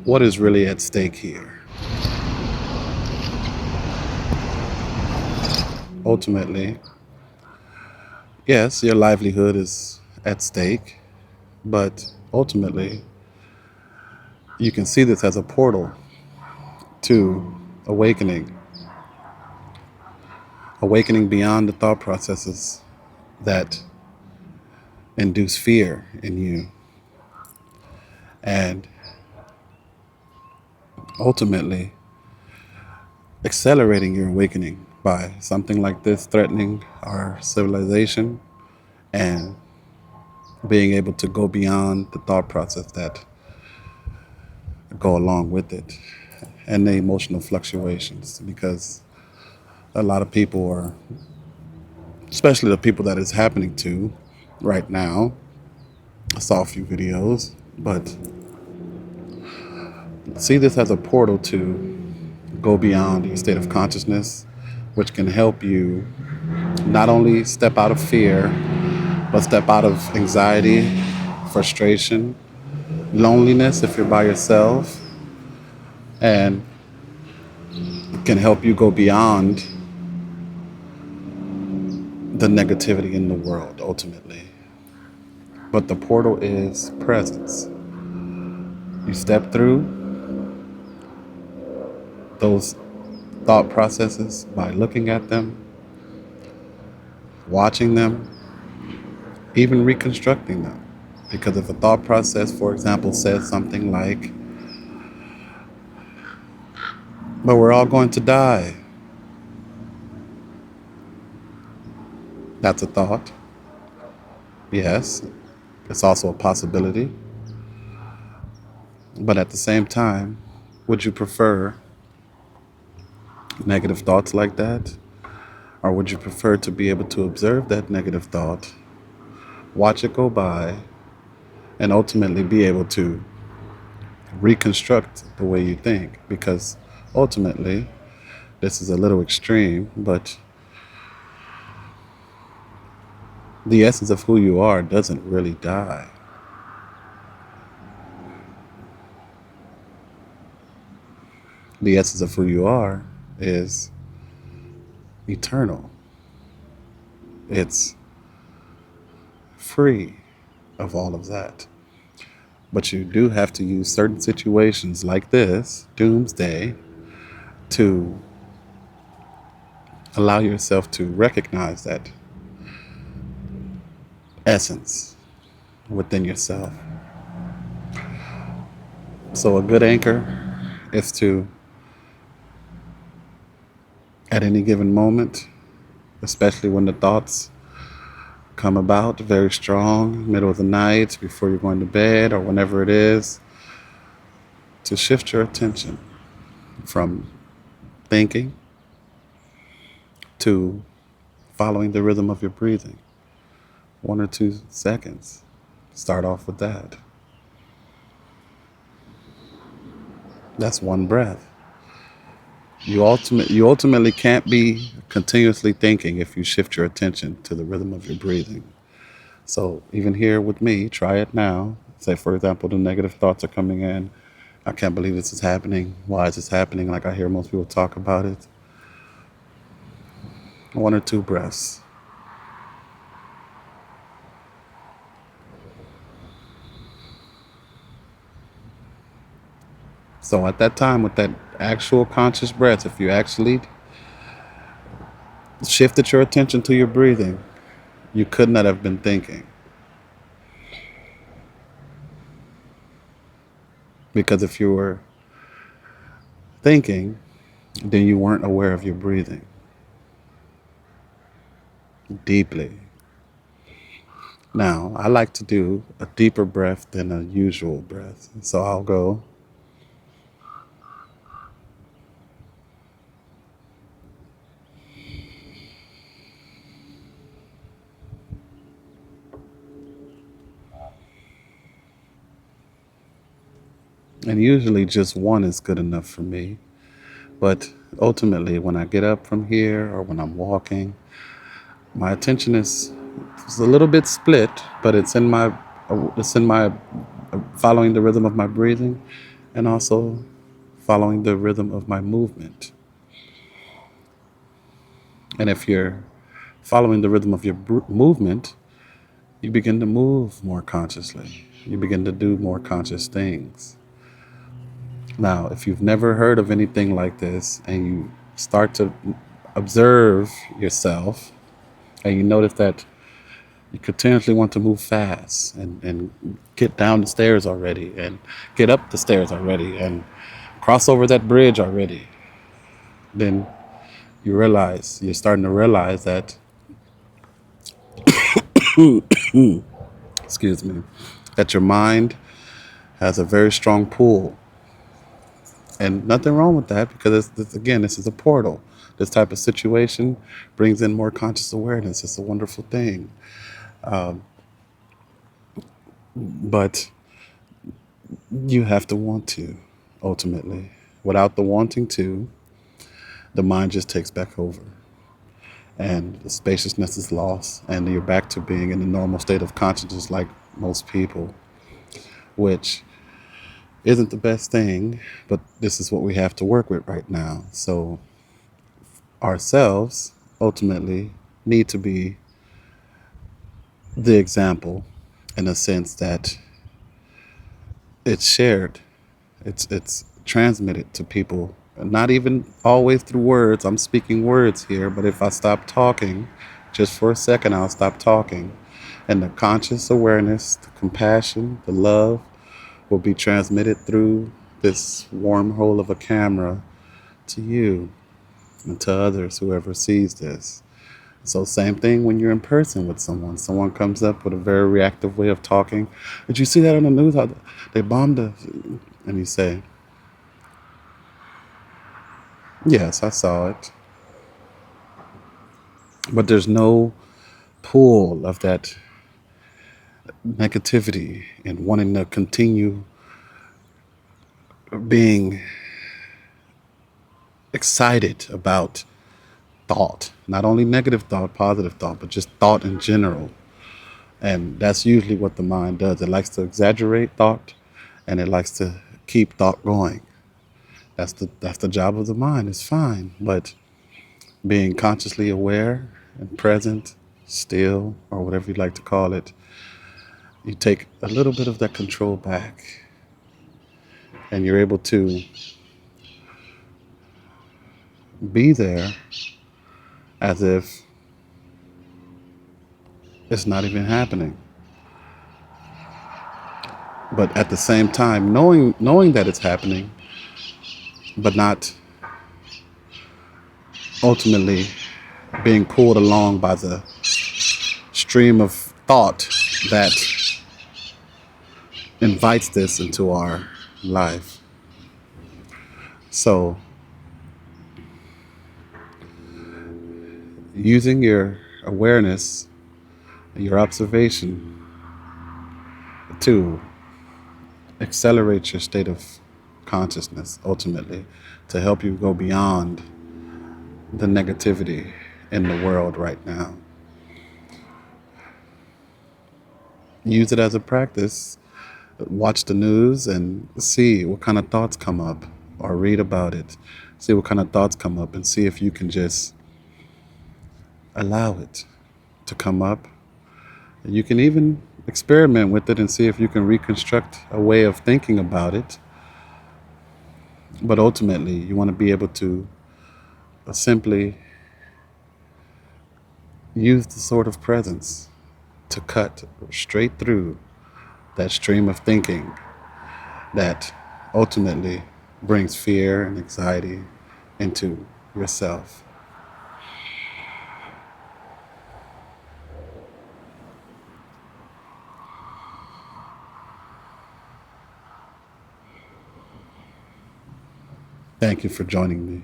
what is really at stake here? Ultimately, yes, your livelihood is at stake, but ultimately, you can see this as a portal to awakening, awakening beyond the thought processes that induce fear in you, and ultimately accelerating your awakening by something like this threatening our civilization and being able to go beyond the thought process that go along with it and the emotional fluctuations, because a lot of people are, especially the people that it's happening to right now. I saw a few videos, but see this as a portal to go beyond your state of consciousness, which can help you not only step out of fear, but step out of anxiety, frustration, loneliness if you're by yourself, and can help you go beyond the negativity in the world ultimately. But the portal is presence. You step through those thought processes by looking at them, watching them, even reconstructing them. Because if a thought process, for example, says something like, but we're all going to die, that's a thought. Yes, it's also a possibility. But at the same time, would you prefer negative thoughts like that? Or would you prefer to be able to observe that negative thought, watch it go by, and ultimately be able to reconstruct the way you think? Because ultimately, this is a little extreme, but the essence of who you are doesn't really die. The essence of who you are is eternal. It's free of all of that. But you do have to use certain situations like this, doomsday, to allow yourself to recognize that essence within yourself. So a good anchor is to, at any given moment, especially when the thoughts come about very strong, middle of the night, before you're going to bed, or whenever it is, to shift your attention from thinking to following the rhythm of your breathing. 1 or 2 seconds. Start off with that. That's one breath. You ultimately can't be continuously thinking if you shift your attention to the rhythm of your breathing. So even here with me, try it now. Say, for example, the negative thoughts are coming in. I can't believe this is happening. Why is this happening? Like I hear most people talk about it. 1 or 2 breaths. So at that time, with that actual conscious breath, if you actually shifted your attention to your breathing, you could not have been thinking. Because if you were thinking, then you weren't aware of your breathing deeply. Now, I like to do a deeper breath than a usual breath. So I'll go. And usually just one is good enough for me. But ultimately, when I get up from here or when I'm walking, my attention is a little bit split, but it's in my following the rhythm of my breathing, and also following the rhythm of my movement. And if you're following the rhythm of your movement, you begin to move more consciously. You begin to do more conscious things. Now, if you've never heard of anything like this and you start to observe yourself and you notice that you continuously want to move fast and get down the stairs already and get up the stairs already and cross over that bridge already, then you're starting to realize that, excuse me, that your mind has a very strong pull. And nothing wrong with that because again, this is a portal. This type of situation brings in more conscious awareness. It's a wonderful thing. But you have to want to, ultimately. Without the wanting to, the mind just takes back over. And the spaciousness is lost. And you're back to being in the normal state of consciousness like most people, which isn't the best thing, but this is what we have to work with right now. So ourselves ultimately need to be the example in a sense that it's shared, it's transmitted to people, not even always through words. I'm speaking words here, but if I stop talking just for a second, I'll stop talking, and the conscious awareness, the compassion, the love will be transmitted through this wormhole of a camera to you and to others, whoever sees this. So same thing when you're in person with someone. Someone comes up with a very reactive way of talking. Did you see that on the news? How they bombed us? And you say, yes, I saw it. But there's no pull of that negativity and wanting to continue being excited about thought. Not only negative thought, positive thought, but just thought in general. And that's usually what the mind does. It likes to exaggerate thought and it likes to keep thought going. That's the job of the mind. It's fine. But being consciously aware and present, still, or whatever you like to call it, you take a little bit of that control back and you're able to be there as if it's not even happening. But at the same time, knowing that it's happening, but not ultimately being pulled along by the stream of thought that invites this into our life. So using your awareness, your observation to accelerate your state of consciousness, ultimately, to help you go beyond the negativity in the world right now. Use it as a practice. Watch the news and see what kind of thoughts come up, or read about it. See what kind of thoughts come up and see if you can just allow it to come up. You can even experiment with it and see if you can reconstruct a way of thinking about it. But ultimately, you want to be able to simply use the sort of presence to cut straight through that stream of thinking that ultimately brings fear and anxiety into yourself. Thank you for joining me.